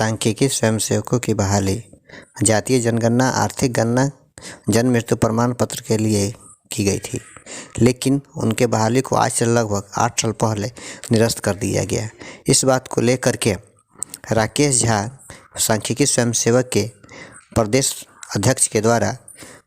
सांख्यिकी स्वयंसेवकों की बहाली। जातीय जनगणना आर्थिक गणना जन्म मृत्यु प्रमाण पत्र के लिए की गई थी, लेकिन उनके बहाली को आज से लगभग 8 साल पहले निरस्त कर दिया गया। इस बात को लेकर के राकेश झा सांख्यिकी स्वयंसेवक के प्रदेश अध्यक्ष के द्वारा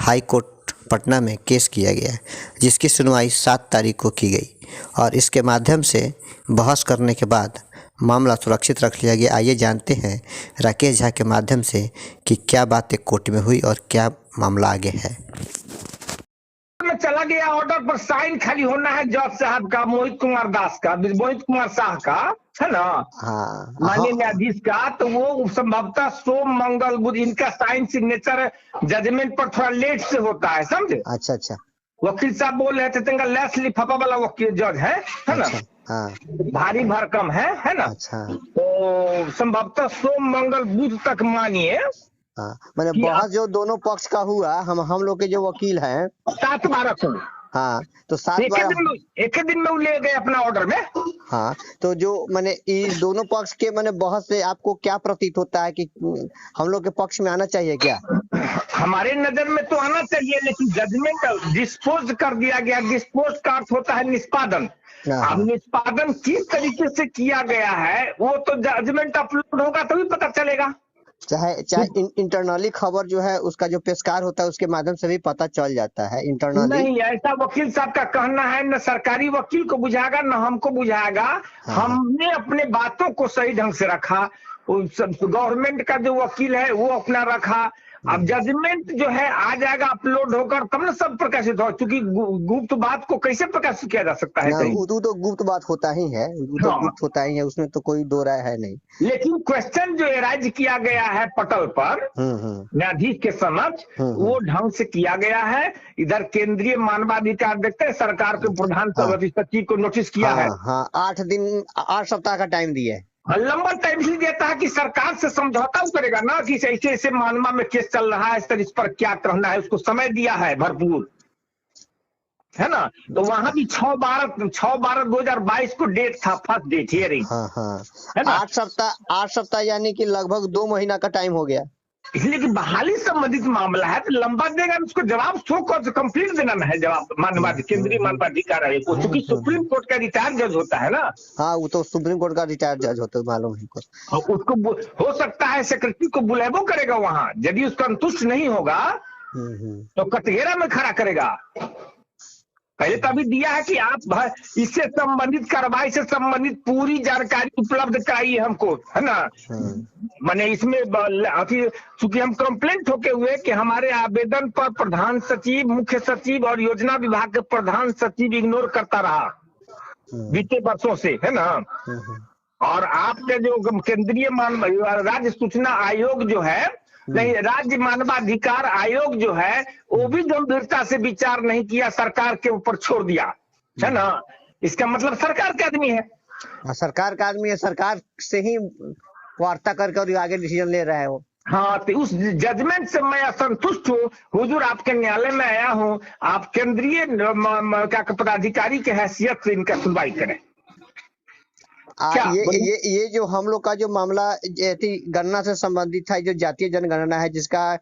हाई कोर्ट पटना में केस किया गया, जिसकी सुनवाई 7 तारीख को की गई और इसके माध्यम से बहस करने के बाद मामला सुरक्षित रख लिया गया। आइए जानते हैं राकेश झा के माध्यम से कि क्या बातें कोर्ट में हुई और क्या मामला आगे है। में चला गया ऑर्डर पर साइन खाली होना है जज साहब का, मोहित कुमार दास का, मोहित कुमार शाह का, है ना, हाँ, माननीय न्यायाधीश का। तो वो संभवतः सोम मंगल बुध इनका साइन सिग्नेचर जजमेंट पर थोड़ा लेट से होता है, समझे। अच्छा अच्छा, वकील साहब बोल रहे थे लेस लिफाफा वाला वकील जज है ना। अच्छा, हाँ, भारी भरकम है ना। अच्छा, तो संभवतः सोम मंगल बुध तक मानिए। हाँ, मैंने बहस जो दोनों पक्ष का हुआ, हम लोग के जो वकील हैं 7 बार को, हाँ, तो 7 बार एक ही दिन में वो ले गए अपना ऑर्डर में। हाँ, तो जो मैंने इस दोनों पक्ष के मैंने बहस से आपको क्या प्रतीत होता है कि हम लोग के पक्ष में आना चाहिए क्या? हमारे नजर में तो आना चाहिए, लेकिन जजमेंट डिस्पोज कर दिया गया। डिस्पोज का अर्थ होता है निष्पादन। अब निष्पादन किस तरीके से किया गया है वो तो जजमेंट अपलोड होगा तभी पता चलेगा। चाहे इंटरनली खबर जो है उसका जो पेशकार होता है उसके माध्यम से भी पता चल जाता है इंटरनली। नहीं, ऐसा वकील साहब का कहना है, न सरकारी वकील को बुझाएगा न हमको बुझाएगा। हमने अपने बातों को सही ढंग से रखा, गवर्नमेंट का जो वकील है वो अपना रखा। अब जजमेंट जो है आ जाएगा अपलोड होकर तब ना सब प्रकाशित हो, क्योंकि गुप्त बात को कैसे प्रकाशित किया जा सकता है? वो तो गुप्त बात होता ही है, तो गुप्त होता ही है, उसमें तो कोई दो राय है नहीं। लेकिन क्वेश्चन जो एराइज किया गया है पटल पर न्यायाधीश के समक्ष, वो ढंग से किया गया है। इधर केंद्रीय मानवाधिकार देखते हैं, सरकार के प्रधान सचिव को नोटिस किया है। 8 सप्ताह का टाइम दिया है। लंबा टाइम भी देता है कि सरकार से समझौता करेगा ना, कि ऐसे ऐसे मानवा में केस चल रहा है, इस पर क्या करना है, उसको समय दिया है भरपूर, है ना। तो वहां भी 6/12/2022 को डेट था, फर्स्ट डेट हियरिंग। है ना। 8 सप्ताह यानी कि लगभग 2 महीना का टाइम हो गया। इसलिए कि बहाली संबंधित मामला है तो लंबा देगा, उसको जवाब कंप्लीट देना है जवाब केंद्रीय मानवाधिकार आयोग को, क्योंकि सुप्रीम कोर्ट का रिटायर्ड जज होता है ना। हाँ, वो तो सुप्रीम कोर्ट का रिटायर्ड जज होता है, मालूम है। उसको हो सकता है सेक्रेटरी को बुलाएबो करेगा वहां, यदि उसका संतुष्ट नहीं होगा तो कटघरा में खड़ा करेगा। पहले तो अभी दिया है कि आप इससे संबंधित कार्रवाई से संबंधित पूरी जानकारी उपलब्ध कराइए हमको, है ना। मैंने इसमें चूंकि हम कंप्लेंट होके हुए कि हमारे आवेदन पर प्रधान सचिव, मुख्य सचिव और योजना विभाग के प्रधान सचिव इग्नोर करता रहा बीते वर्षों से, है ना। और आपके जो केंद्रीय राज्य सूचना आयोग जो है, नहीं, राज्य मानवाधिकार आयोग जो है वो भी गंभीरता से विचार नहीं किया, सरकार के ऊपर छोड़ दिया, है ना। इसका मतलब सरकार का आदमी है। सरकार का आदमी है, सरकार से ही वार्ता करके आगे डिसीजन ले रहा है वो। हाँ, तो उस जजमेंट से मैं असंतुष्ट हूँ। हुजूर आपके न्यायालय में आया हूँ, आप केंद्रीय पदाधिकारी के हैसियत से इनका सुनवाई करें। ये जो हम लोग का जो मामला गणना से संबंधित था, जो जातीय जनगणना है, जिसका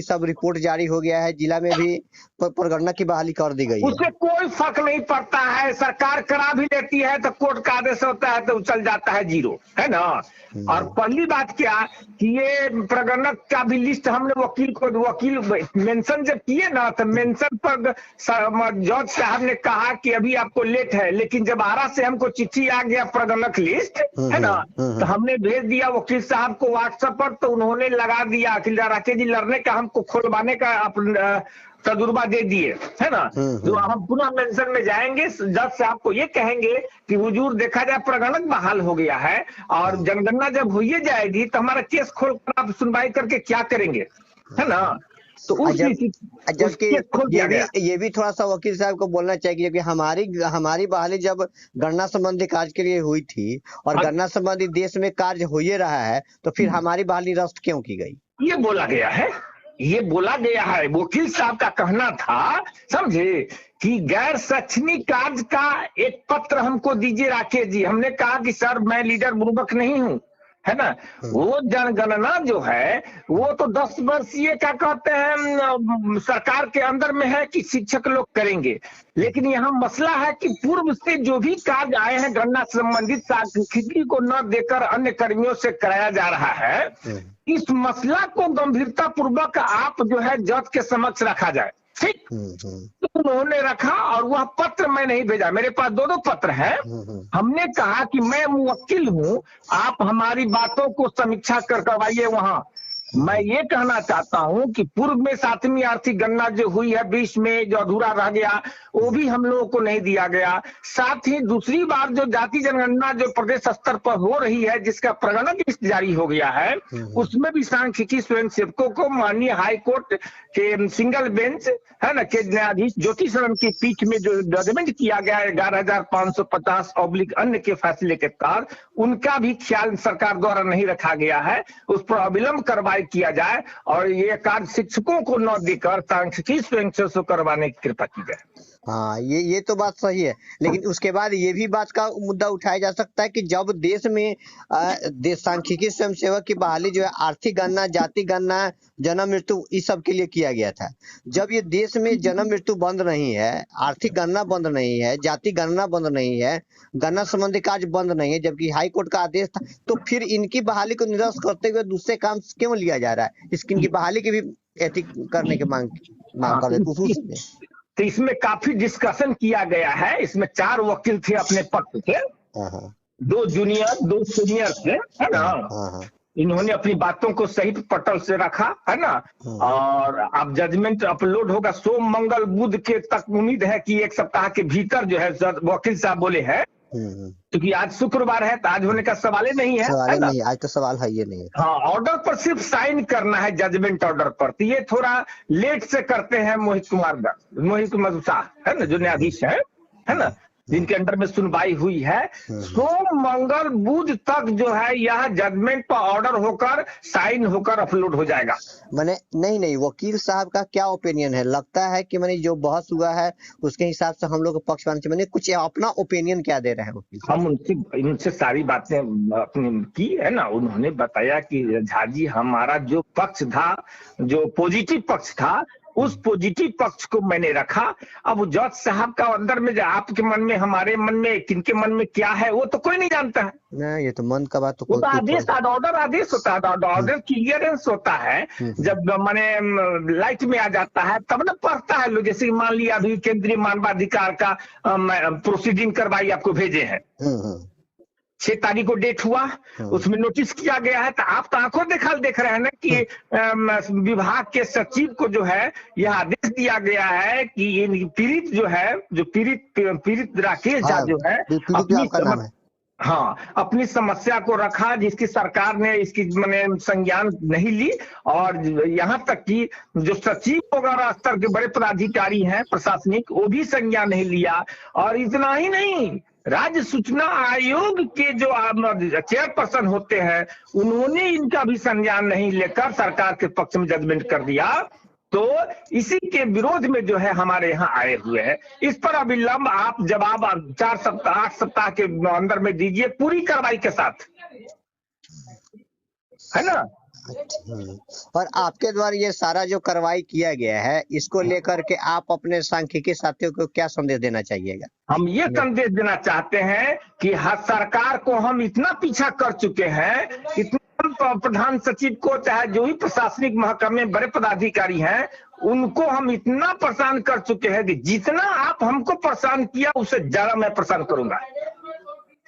सब रिपोर्ट जारी हो गया है, जिला में भी प्रगणना की बहाली कर दी गई है। उससे कोई फर्क नहीं पड़ता है, सरकार करा भी लेती है तो कोर्ट का आदेश होता है तो चल जाता है जीरो, है ना। और पहली बात क्या कि ये प्रगणक का भी लिस्ट हमने वकील मेंशन जब किए ना, तो मेंशन पर जज साहब ने कहा कि अभी आपको लेट है, लेकिन जब आरा से हमको चिट्ठी आ गया प्रगणक लिस्ट, है ना, तो हमने भेज दिया वकील साहब को व्हाट्सएप पर, तो उन्होंने लगा दिया कि राकेश जी लड़ने का हमको खुलवाने का तजुर्बा दे दिए, है ना। जो हम पुनः मेंशन में जाएंगे, जज साहब को ये कहेंगे कि हुजूर देखा जाए प्रगणक बहाल हो गया है और जनगणना जब हो जाएगी तो हमारा केस खोलकर आप सुनवाई करके क्या करेंगे, है ना। तो जबकि ये भी थोड़ा सा वकील साहब को बोलना चाहिए, क्योंकि हमारी बहाली जब गणना संबंधी कार्य के लिए हुई थी और गणना संबंधी देश में कार्य हो ही रहा है, तो फिर हमारी बहाली रद्द क्यों की गई? ये बोला गया है, वकील साहब का कहना था, समझे, कि गैर शैक्षणिक कार्य का एक पत्र हमको दीजिए राकेश जी। हमने कहा कि सर मैं लीडर बुर्बक नहीं हूँ, है ना। वो जनगणना जो है वो तो 10 वर्षीय क्या कहते हैं सरकार के अंदर में है कि शिक्षक लोग करेंगे, लेकिन यहाँ मसला है कि पूर्व से जो भी कार्य आए हैं गणना संबंधित सांख्यिकी को न देकर अन्य कर्मियों से कराया जा रहा है। इस मसला को गंभीरता पूर्वक आप जो है जज के समक्ष रखा जाए, ठीक। तो उन्होंने रखा और वह पत्र मैं नहीं भेजा, मेरे पास 2 पत्र हैं। हमने कहा कि मैं मुवक्किल हूं, आप हमारी बातों को समीक्षा करवाइए वहां। मैं ये कहना चाहता हूं कि पूर्व में 7वीं आर्थिक गणना जो हुई है 20 में जो अधूरा रह गया वो भी हम लोगों को नहीं दिया गया। साथ ही दूसरी बार जो जाति जनगणना जो प्रदेश स्तर पर हो रही है जिसका प्रगणक लिस्ट जारी हो गया है उसमें भी सांख्यिकी स्वयंसेवकों को माननीय हाई कोर्ट के सिंगल बेंच है ना के न्यायाधीश ज्योति शरण की पीठ में जो जजमेंट किया गया है 11,550 ऑब्लिक अन्य के फैसले के तहत उनका भी ख्याल सरकार द्वारा नहीं रखा गया है। उस पर अविलंब कार्रवाई किया जाए और ये कार्य शिक्षकों को न देकर सांख्यिकी स्वयंसेवकों से करवाने की कृपा की जाए। हाँ, ये तो बात सही है, लेकिन उसके बाद ये भी बात का मुद्दा उठाया जा सकता है कि जब देश में देश सांख्यिकी स्वयंसेवक की बहाली जो है आर्थिक गणना, जाति गणना, जन्म मृत्यु इस सब के लिए किया गया था। जब ये देश में जन्म मृत्यु बंद नहीं है, आर्थिक गणना बंद नहीं है, जाति गणना बंद नहीं है, गणना संबंधी कार्य बंद नहीं है, जबकि हाई कोर्ट का आदेश था, तो फिर इनकी बहाली को निरस्त करते हुए दूसरे काम क्यों लिया जा रहा है? इनकी बहाली की भी एथिक करने की मांग कर रहे। तो इसमें काफी डिस्कशन किया गया है। इसमें 4 वकील थे अपने पक्ष के, 2 जूनियर 2 सीनियर थे, है ना। इन्होंने अपनी बातों को सही पटल से रखा, है ना। और अब जजमेंट अपलोड होगा सोम मंगल बुध के तक। उम्मीद है कि 1 सप्ताह के भीतर जो है वकील साहब बोले हैं, क्योंकि आज शुक्रवार है तो आज होने का सवाल ही नहीं है, सवाल नहीं, आज तो सवाल है ये नहीं है। हाँ, ऑर्डर पर सिर्फ साइन करना है, जजमेंट ऑर्डर पर। तो ये थोड़ा लेट से करते हैं मोहित कुमार शाह, है ना, जो न्यायाधीश है ना, जिनके अंडर में सुनवाई हुई है। सोम मंगल बुध तक जो है यह जजमेंट पर ऑर्डर होकर साइन होकर अपलोड हो जाएगा। मैंने नहीं वकील साहब का क्या ओपिनियन है? लगता है कि मैंने जो बहस हुआ है उसके हिसाब से हम लोग पक्षवान से मैंने कुछ अपना ओपिनियन क्या दे रहे हैं वकील? हम उनसे सारी बातें अपनी की है ना। उन्होंने बताया कि झा जी हमारा जो पक्ष था, जो पॉजिटिव पक्ष था, उस पॉजिटिव पक्ष को मैंने रखा। अब जज साहब का अंदर में आपके मन में, हमारे मन में, किनके मन में क्या है वो तो कोई नहीं जानता है। नहीं, ये तो मन का बात तो आदेश आदेश होता है, ऑर्डर क्लियरेंस होता है। जब माने लाइट में आ जाता है तब ना पढ़ता है लोग। जैसे मान लिया अभी केंद्रीय मानवाधिकार का प्रोसीडिंग करवाई आपको भेजे हैं, 6 तारीख को डेट हुआ, उसमें नोटिस किया गया है। तो आप तो आंखों देखाल देख रहे हैं ना कि विभाग के सचिव को जो है यह आदेश दिया गया है कि पीड़ित जो है, जो पीड़ित राकेश झा जो है अपनी समस्या को रखा, जिसकी सरकार ने इसकी मैंने संज्ञान नहीं ली। और यहाँ तक कि जो सचिव वगैरह स्तर के बड़े पदाधिकारी हैं प्रशासनिक, वो भी संज्ञान नहीं लिया। और इतना ही नहीं, राज्य सूचना आयोग के जो चेयरपर्सन होते हैं उन्होंने इनका भी संज्ञान नहीं लेकर सरकार के पक्ष में जजमेंट कर दिया। तो इसी के विरोध में जो है हमारे यहाँ आए हुए हैं। इस पर अविलंब आप जवाब 8 सप्ताह के अंदर में दीजिए, पूरी कार्रवाई के साथ, है ना। और आपके द्वारा ये सारा जो कार्रवाई किया गया है, इसको लेकर के आप अपने सांख्यिकी साथियों को क्या संदेश देना चाहिएगा? हम ये संदेश देना चाहते हैं कि हर सरकार को हम इतना पीछा कर चुके हैं, इतना प्रधान सचिव को, चाहे जो भी प्रशासनिक महकमे बड़े पदाधिकारी हैं, उनको हम इतना परेशान कर चुके हैं कि जितना आप हमको परेशान किया उससे ज्यादा मैं परेशान करूंगा।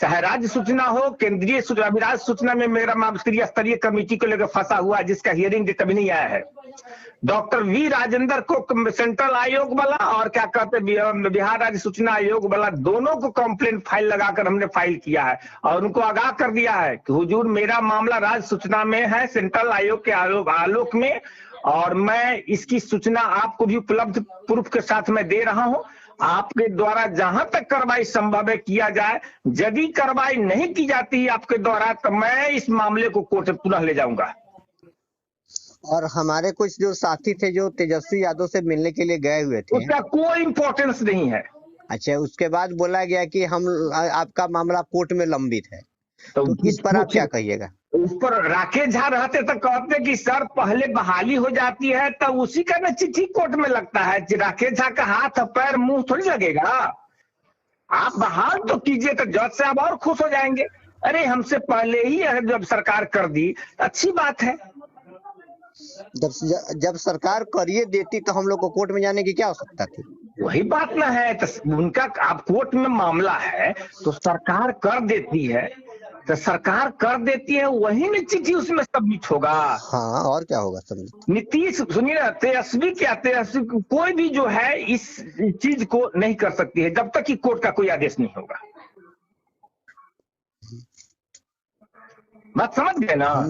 चाहे राज्य सूचना हो, केंद्रीय सूचना, अभी राज्य सूचना में मेरा स्तरीय कमेटी को लेकर फंसा हुआ है, जिसका हियरिंग डेट अभी नहीं आया है। डॉक्टर वी राजेंद्र को सेंट्रल आयोग वाला और क्या कहते बिहार राज्य सूचना आयोग वाला, दोनों को कंप्लेंट फाइल लगाकर हमने फाइल किया है और उनको आगाह कर दिया है कि हुजूर मेरा मामला राज्य सूचना में है, सेंट्रल आयोग के आलोक में, और मैं इसकी सूचना आपको भी उपलब्ध प्रूफ के साथ मैं दे रहा हूं। आपके द्वारा जहां तक कार्रवाई संभव है किया जाए। यदि कार्रवाई नहीं की जाती है आपके द्वारा तो मैं इस मामले को कोर्ट पुनः ले जाऊंगा। और हमारे कुछ जो साथी थे जो तेजस्वी यादव से मिलने के लिए गए हुए थे, उसका कोई इंपॉर्टेंस नहीं है। अच्छा, उसके बाद बोला गया कि हम आपका मामला कोर्ट में लंबित है, तो इस पर आप क्या कहिएगा? उस पर राकेश झा रहते तो कहते कि सर पहले बहाली हो जाती है तब उसी का ना चिट्ठी कोर्ट में लगता है। राकेश झा का हाथ पैर मुंह थोड़ी लगेगा। आप बहाल तो कीजिए तो जज साहब और खुश हो जाएंगे। अरे हमसे पहले ही जब सरकार कर दी अच्छी बात है। जब सरकार करिए देती तो हम लोग को कोर्ट में जाने की क्या आवश्यकता थी? वही बात ना है। तो उनका आप कोर्ट में मामला है तो सरकार कर देती है, तो सरकार कर देती है वही में चिट्ठी उसमें सबमिट होगा। हाँ, और क्या होगा सबमिट? नीतीश सुनिए ना, तेजस्वी क्या, तेजस्वी कोई भी जो है इस चीज को नहीं कर सकती है जब तक कि कोर्ट का कोई आदेश नहीं होगा। बात समझ गए ना?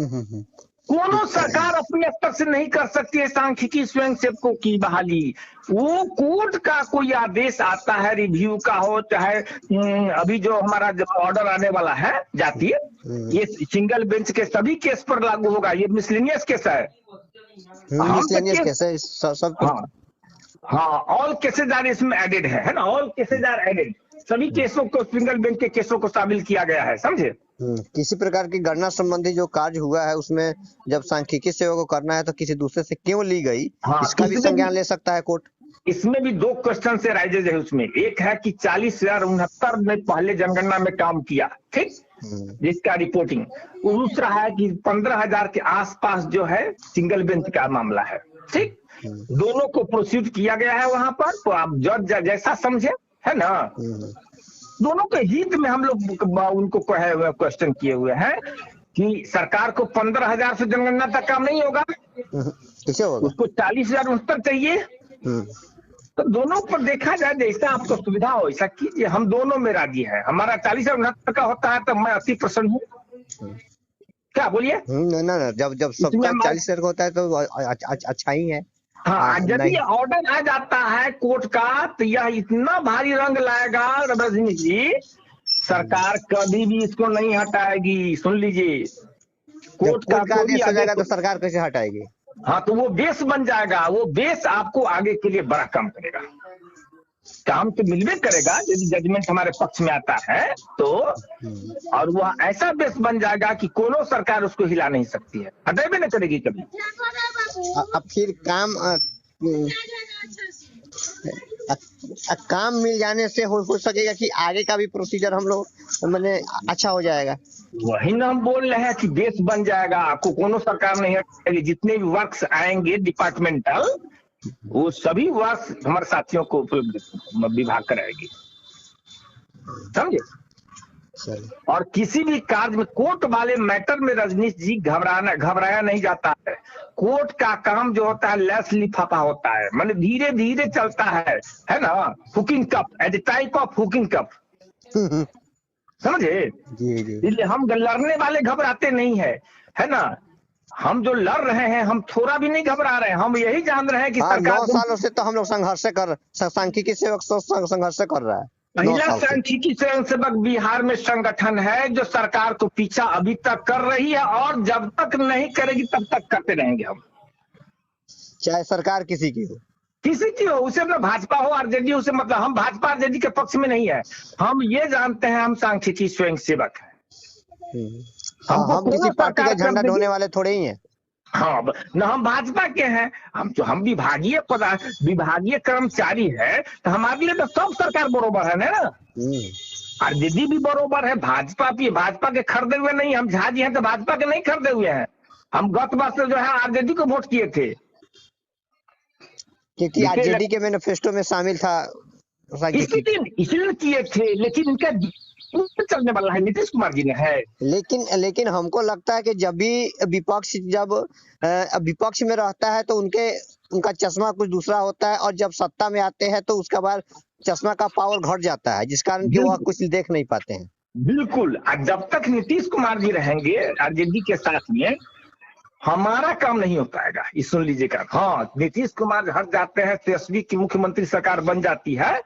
कोनो सरकार अपने स्तर से नहीं कर सकती है सांख्यिकी स्वयंसेवकों की बहाली। वो कोर्ट का कोई आदेश आता है, रिव्यू का हो चाहे अभी जो हमारा जो ऑर्डर आने वाला है जातीय, ये सिंगल बेंच के सभी केस पर लागू होगा। ये मिसलेनियस केस है। मिसलेनियस केस है सब। हाँ, ऑल केसेज आर इसमें एडेड है ना, ऑल केसेज आर एडेड। सभी केसों को सिंगल बेंच के केसों को शामिल किया गया है, समझे? किसी प्रकार की गणना संबंधी जो कार्य हुआ है उसमें जब सांख्यिकी सेवा को करना है तो किसी दूसरे से क्यों ली गई, इसका भी संज्ञान ले सकता है कोर्ट। इसमें भी दो क्वेश्चन से राइजेज है उसमें। एक है कि 40,069 में पहले जनगणना में काम किया, ठीक, जिसका रिपोर्टिंग। दूसरा है कि 15,000 के आसपास जो है सिंगल बेंच का मामला है, ठीक। दोनों को प्रोसीड किया गया है वहां पर, तो आप जज जैसा समझे, है ना। दोनों के हित में हम लोग उनको क्वेश्चन किए हुए हैं कि सरकार को 15,000 से जनगणना तक काम नहीं होगा, कैसे होगा? उसको 40,069 चाहिए। तो दोनों पर देखा जाए जैसा आपको सुविधा हो ऐसा कीजिए। हम दोनों में राजी है। हमारा 40,069 का होता है तो मैं 80% हूँ। क्या बोलिए? ना जब सबका 40,000 का होता है तो अच्छा ही है। हाँ, यदि ऑर्डर आ जाता है कोर्ट का तो यह इतना भारी रंग लाएगा रजनी जी, सरकार कभी भी इसको नहीं हटाएगी। सुन लीजिए, कोर्ट का आदेश हो जाएगा तो सरकार कैसे हटाएगी? हाँ, तो वो बेस बन जाएगा। वो बेस आपको आगे के लिए बड़ा काम करेगा। काम तो मिलवे करेगा यदि जजमेंट हमारे पक्ष में आता है तो, और वह ऐसा बेस बन जाएगा कि कोनो सरकार उसको हिला नहीं सकती है, हटेबे नहीं करेगी कभी। अब फिर काम मिल जाने से हो सकेगा कि आगे का भी प्रोसीजर हम लोग मैंने अच्छा हो जाएगा। वही ना हम बोल रहे हैं कि बेस बन जाएगा, आपको कोनो सरकार नहीं हटाएगी। जितने भी वर्क्स आएंगे डिपार्टमेंटल, वो सभी वर्क्स हमारे साथियों को विभाग कराएगी, समझे। और किसी भी कार्य में कोर्ट वाले मैटर में रजनीश जी घबराया नहीं जाता है। कोर्ट का काम जो होता है लेस लिफाफा होता है, मतलब धीरे धीरे चलता है ना। Hooking cup, as a type of hooking cup, समझे। इसलिए हम लड़ने वाले घबराते नहीं है ना। हम जो लड़ रहे हैं हम थोड़ा भी नहीं घबरा रहे हैं। हम यही जान रहे हैं कि सरकार 9 सालों से तो हम लोग सांख्यिकी सेवक संघर्ष कर रहा है। पहला सांख्यिकी स्वयंसेवक बिहार में संगठन है जो सरकार को पीछा अभी तक कर रही है, और जब तक नहीं करेगी तब तक करते रहेंगे हम, चाहे सरकार किसी की हो, उसे ना भाजपा हो आरजेडी हो, उसे मतलब हम भाजपा आरजेडी के पक्ष में नहीं है। हम ये जानते हैं हम सांख्यिकी स्वयंसेवक है। हम किसी पार्टी का झंडा ढोने वाले थोड़े ही हैं। हाँ न, हम भाजपा के हैं। हम विभागीय कर्मचारी है, तो हमारे लिए तो सब सरकार बरोबर है ना। आरजेडी भी बरोबर है, भाजपा भी। भाजपा के खरीदे हुए नहीं, हम झा जी हैं तो भाजपा के नहीं खरीदे हुए हैं। हम गत वर्ष जो है आरजेडी को वोट किए थे, क्योंकि आरजेडी के मैनिफेस्टो में शामिल था, इसलिए किए थे। लेकिन इनका चलने वाला है नीतीश कुमार जी ने है। लेकिन हमको लगता है कि जब भी विपक्ष में रहता है तो उनका चश्मा कुछ दूसरा होता है, और जब सत्ता में आते हैं तो उसके बाद चश्मा का पावर घट जाता है, जिस कारण कि वह कुछ देख नहीं पाते हैं। बिल्कुल। जब तक नीतीश कुमार जी रहेंगे आरजेडी के साथ में, हमारा काम नहीं हो पाएगा। ये सुन लीजिएगा। हाँ, नीतीश कुमार हट जाते हैं, तेजस्वी की मुख्यमंत्री सरकार बन जाती है,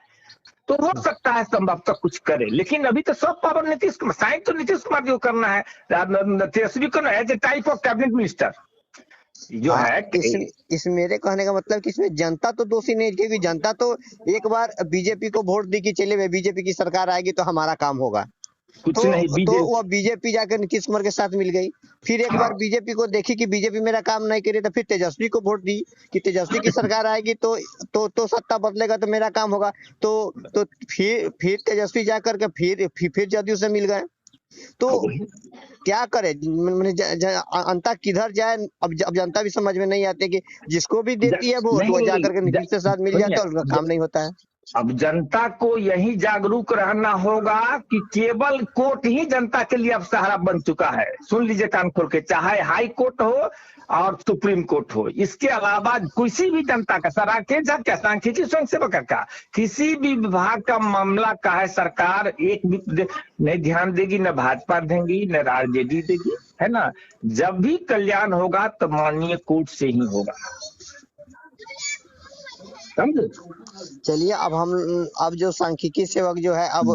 तो हो सकता है संभवतः कुछ करे। लेकिन अभी तो सब पावर नीतीश कुमार, साइन तो नीतीश कुमार जी को करना है। तेजस्वी को as a type of cabinet minister जो है। इस मेरे कहने का मतलब कि इसमें जनता तो दोषी नहीं, क्योंकि जनता तो एक बार बीजेपी को वोट दी कि चलिए बीजेपी की सरकार आएगी तो हमारा काम होगा। कुछ नहीं। तो बीजेपी वो बीजेपी जाकर नीतीश कुमार के साथ मिल गई। फिर एक बार बीजेपी को देखी कि बीजेपी मेरा काम नहीं करे, तो फिर तेजस्वी को वोट दी कि तेजस्वी की सरकार आएगी तो सत्ता बदलेगा तो मेरा काम होगा। तो फिर तेजस्वी जा करके फिर जदयू से मिल गए। तो क्या करे, जनता किधर जाए, अब जनता भी समझ में नहीं आती कि जिसको भी देती है वोट वो जा करके नीतीश के साथ मिल जाता है, उनका काम नहीं होता है। अब जनता को यही जागरूक रहना होगा कि केवल कोर्ट ही जनता के लिए अब सहारा बन चुका है। सुन लीजिए कान खोल के, चाहे हाई कोर्ट हो और सुप्रीम कोर्ट हो, इसके अलावा किसी भी जनता का क्या सांख्यिकी स्वयं सेवक का किसी भी विभाग का मामला का है, सरकार एक भी नहीं ध्यान देगी, न भाजपा देगी न आरजेडी देगी, है ना। जब भी कल्याण होगा तो माननीय कोर्ट से ही होगा, समझे। चलिए अब जो सांख्यिकी सेवक जो है अब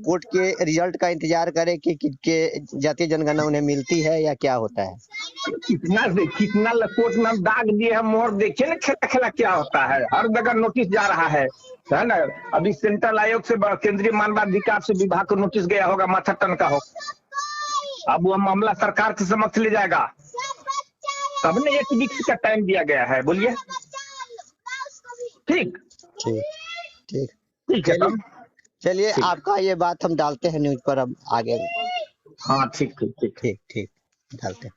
कोर्ट के रिजल्ट का इंतजार करे कि जातीय जनगणना उन्हें मिलती है या क्या होता है। कितना कोर्ट में हम दाग दिए हैं मोहर, देखिए ना खेला खेला क्या होता है, हर जगह नोटिस जा रहा है ना। अभी सेंट्रल आयोग से केंद्रीय मानवाधिकार से विभाग को नोटिस गया होगा, माथा टन का हो। अब वो मामला सरकार के समक्ष ले जाएगा, तब ने 1 वीक का टाइम दिया गया है। बोलिए ठीक ठीक ठीक ठीक है। चलिए आपका ये बात हम डालते हैं न्यूज पर अब आगे। हाँ ठीक ठीक ठीक ठीक ठीक डालते हैं।